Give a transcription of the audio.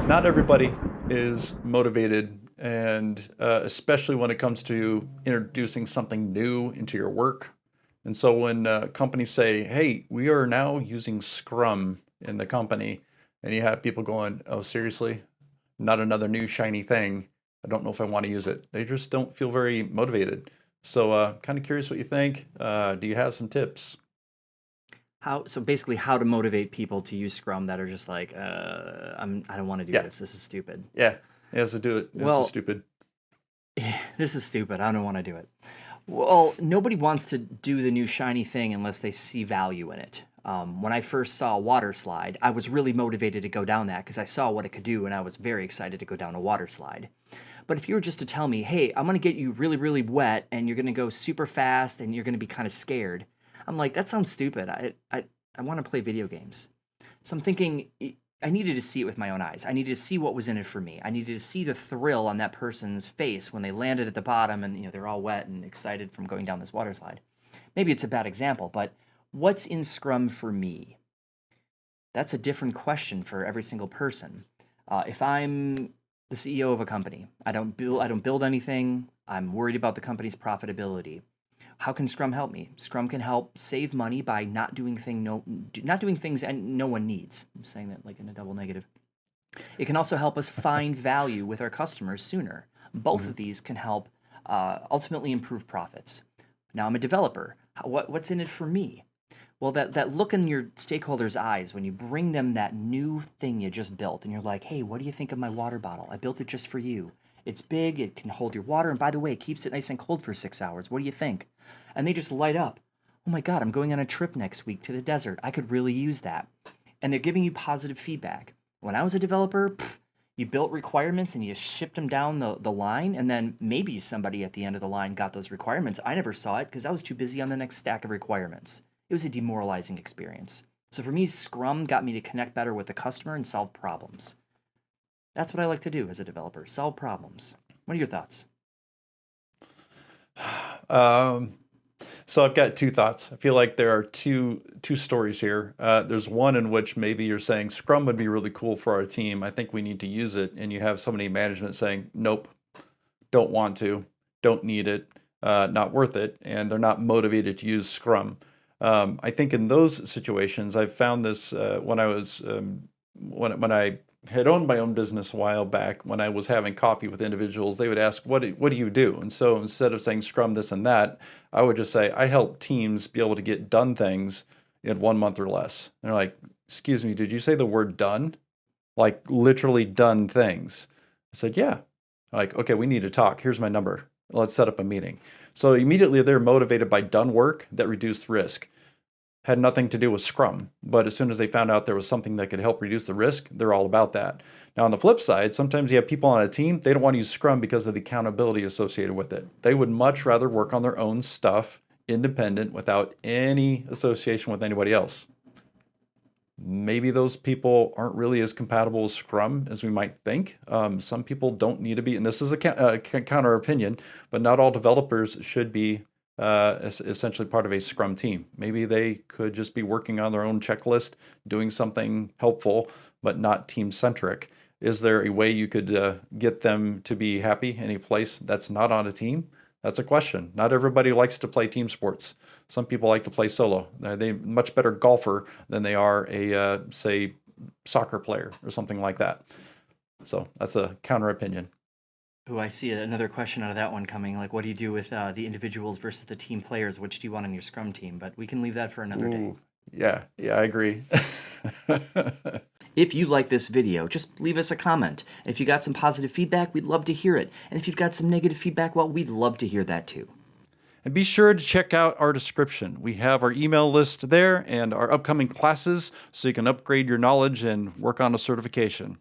not everybody is motivated, and especially when it comes to introducing something new into your work. And so when companies say, hey, we are now using Scrum in the company, and you have people going, oh, seriously? Not another new shiny thing. I don't know if I want to use it. They just don't feel very motivated. So kind of curious what you think. Do you have some tips? So basically how to motivate people to use Scrum that are just like, I don't want to do Yeah, this. This is stupid. yeah. Yeah, so do it. This is Well, stupid. this is stupid. I don't want to do it. Well, nobody wants to do the new shiny thing unless they see value in it. When I first saw a water slide, I was really motivated to go down that because I saw what it could do and I was very excited to go down a water slide. But if you were just to tell me, hey, I'm going to get you really, really wet and you're going to go super fast and you're going to be kind of scared, I'm like, that sounds stupid. I want to play video games. So I'm thinking, I needed to see it with my own eyes. I needed to see what was in it for me. I needed to see the thrill on that person's face when they landed at the bottom and they're all wet and excited from going down this water slide. Maybe it's a bad example, but what's in Scrum for me? That's a different question for every single person. If I'm the CEO of a company, I don't build anything. I'm worried about the company's profitability. How can Scrum help me? Scrum can help save money by not doing things and no one needs. I'm saying that like in a double negative. It can also help us find value with our customers sooner. Both Mhm. of these can help ultimately improve profits. Now I'm a developer. What's in it for me? Well, that look in your stakeholders' eyes when you bring them that new thing you just built, and you're like, hey, what do you think of my water bottle? I built it just for you. It's big, it can hold your water, and by the way, it keeps it nice and cold for 6 hours. What do you think? And they just light up. Oh my God, I'm going on a trip next week to the desert. I could really use that. And they're giving you positive feedback. When I was a developer, you built requirements and you shipped them down the line, and then maybe somebody at the end of the line got those requirements. I never saw it because I was too busy on the next stack of requirements. It was a demoralizing experience. So for me, Scrum got me to connect better with the customer and solve problems. That's what I like to do as a developer, solve problems. What are your thoughts? Um, so I've got two thoughts. I feel like there are two stories here. There's one in which maybe you're saying Scrum would be really cool for our team. I think we need to use it, and you have somebody in management saying, "Nope, don't want to, don't need it, not worth it," and they're not motivated to use Scrum. I think in those situations, I've found this when I was when I had owned my own business a while back. When I was having coffee with individuals, they would ask, what do you do?" And so instead of saying Scrum this and that, I would just say, I help teams be able to get done things in 1 month or less. And they're like, "Excuse me, did you say the word done? Like literally done things?" I said, "Yeah." Like, "Okay, we need to talk. Here's my number. Let's set up a meeting." So immediately they're motivated by done work that reduced risk. Had nothing to do with Scrum, but as soon as they found out there was something that could help reduce the risk, they're all about that. Now, on the flip side, sometimes you have people on a team, they don't want to use Scrum because of the accountability associated with it. They would much rather work on their own stuff, independent, without any association with anybody else. Maybe those people aren't really as compatible with Scrum as we might think. Some people don't need to be, and this is a counter opinion, but not all developers should be essentially part of a Scrum team. Maybe they could just be working on their own checklist, doing something helpful, but not team centric. Is there a way you could get them to be happy in a place that's not on a team? That's a question. Not everybody likes to play team sports. Some people like to play solo. They're much better golfer than they are a, say, soccer player or something like that. So that's a counter opinion. Oh, I see another question out of that one coming. Like, what do you do with the individuals versus the team players? Which do you want on your Scrum team? But we can leave that for another day. Ooh, yeah, yeah, I agree. If you like this video, just leave us a comment. And if you got some positive feedback, we'd love to hear it. And if you've got some negative feedback, well, we'd love to hear that too. And be sure to check out our description. We have our email list there and our upcoming classes so you can upgrade your knowledge and work on a certification.